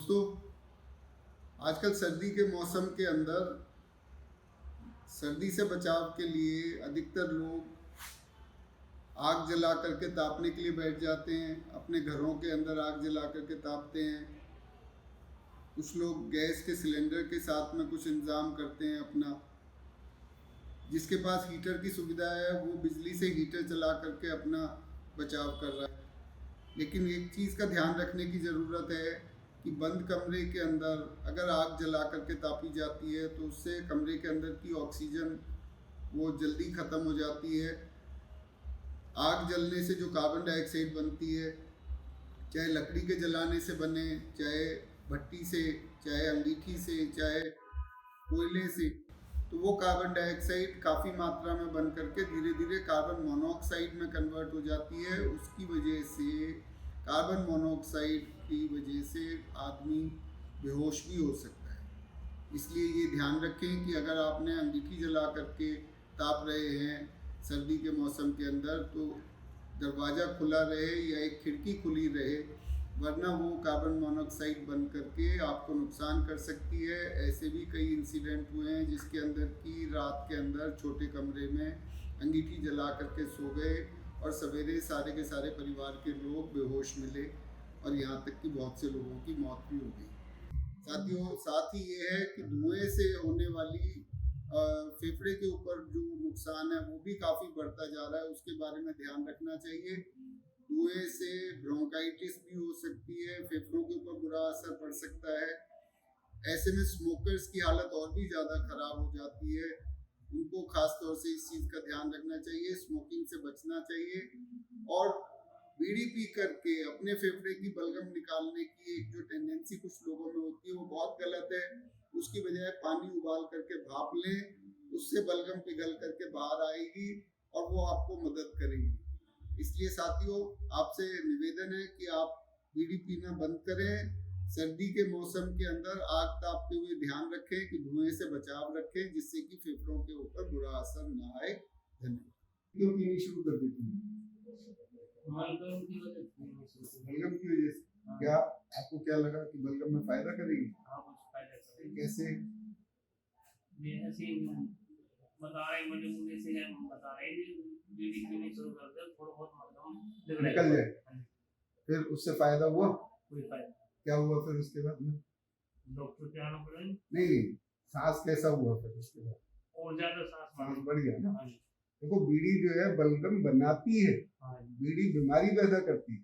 दोस्तों, आजकल सर्दी के मौसम के अंदर सर्दी से बचाव के लिए अधिकतर लोग आग जला करके तापने के लिए बैठ जाते हैं। अपने घरों के अंदर आग जला करके तापते हैं। कुछ लोग गैस के सिलेंडर के साथ में कुछ इंतज़ाम करते हैं अपना। जिसके पास हीटर की सुविधा है वो बिजली से हीटर चला करके अपना बचाव कर रहा है। लेकिन एक चीज़ का ध्यान रखने की ज़रूरत है कि बंद कमरे के अंदर अगर आग जला करके तापी जाती है तो उससे कमरे के अंदर की ऑक्सीजन वो जल्दी ख़त्म हो जाती है। आग जलने से जो कार्बन डाइऑक्साइड बनती है, चाहे लकड़ी के जलाने से बने, चाहे भट्टी से, चाहे अंगीठी से, चाहे कोयले से, तो वो कार्बन डाइऑक्साइड काफ़ी मात्रा में बन करके धीरे धीरे कार्बन मोनोऑक्साइड में कन्वर्ट हो जाती है। उसकी वजह से कार्बन मोनोऑक्साइड की वजह से आदमी बेहोश भी हो सकता है। इसलिए ये ध्यान रखें कि अगर आपने अंगीठी जला करके ताप रहे हैं सर्दी के मौसम के अंदर, तो दरवाज़ा खुला रहे या एक खिड़की खुली रहे, वरना वो कार्बन मोनोऑक्साइड बन करके आपको नुकसान कर सकती है। ऐसे भी कई इंसिडेंट हुए हैं जिसके अंदर की रात के अंदर छोटे कमरे में अंगीठी जला करके सो गए और सवेरे सारे के सारे परिवार के लोग बेहोश मिले और यहाँ तक कि बहुत से लोगों की मौत भी हो गई। साथियों, साथ ही ये है कि धुएं से होने वाली फेफड़े के ऊपर जो नुकसान है वो भी काफ़ी बढ़ता जा रहा है, उसके बारे में ध्यान रखना चाहिए। धुएं से ब्रोंकाइटिस भी हो सकती है, फेफड़ों के ऊपर बुरा असर पड़ सकता है। ऐसे में स्मोकर्स की हालत और भी ज़्यादा खराब हो जाती है। उनको खास तौर से इस चीज़ का ध्यान रखना चाहिए, स्मोकिंग से बचना चाहिए। और बीड़ी पी करके अपने फेफड़े की बलगम निकालने की एक जो टेंडेंसी कुछ लोगों में होती है वो बहुत गलत है। उसकी बजाय पानी उबाल करके भाप लें, उससे बलगम पिघल करके बाहर आएगी और वो आपको मदद करेगी। इसलिए साथियों, आपसे निवेदन है कि आप बीड़ी पीना बंद करें। सर्दी के मौसम के अंदर आग तापते हुए ध्यान रखें कि धुएं से बचाव रखें, जिससे कि फेफड़ों के ऊपर बुरा असर न आए। धन्यवाद। क्यों पीनी शुरू कर देती है? बलगम की वजह से। क्या आपको क्या लगा कि बलगम में फायदा करेगी? हाँ, कुछ फायदा करेगी। कैसे? ऐसे बता रहे मुझे मुझे से बता रहे बीड़ी पीनी शुरू कर दे, थोड़ा बहुत बलगम निकल जाए। फिर उससे फायदा हुआ? कोई फायदा। क्या हुआ फिर उसके बाद में? डॉक्टर के आना पड़ा? नहीं, सांस कैसा हुआ फिर उसके बाद? और ज्यादा सांस बढ़ गया ना। देखो, बीड़ी जो है बलगम बनाती है, बीड़ी बीमारी पैदा करती है।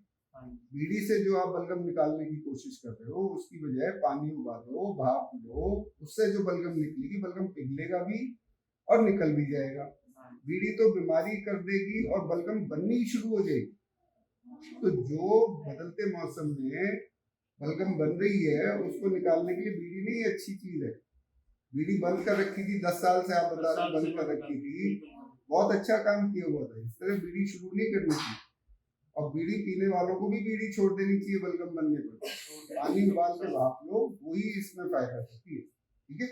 बीड़ी से जो आप बलगम निकालने की कोशिश कर रहे हो, उसकी बजाय पानी उबालो, भाप लो, उससे जो बलगम निकलेगी, बलगम पिघलेगा भी और निकल भी जाएगा। बीड़ी तो बीमारी कर देगी और बलगम बननी शुरू हो जाएगी। तो जो बदलते मौसम में बलगम बन रही है उसको निकालने के लिए बीड़ी नहीं अच्छी चीज है। बीड़ी बंद कर रखी थी 10 साल से, आप बता रहे बंद कर रखी थी, बहुत अच्छा काम किया हुआ था। इस तरह बीड़ी शुरू नहीं करनी चाहिए और बीड़ी पीने वालों को भी बीड़ी छोड़ देनी चाहिए बलगम बनने पर। पानी उबाल के भाप लो, वही इसमें फायदा करती है। ठीक है।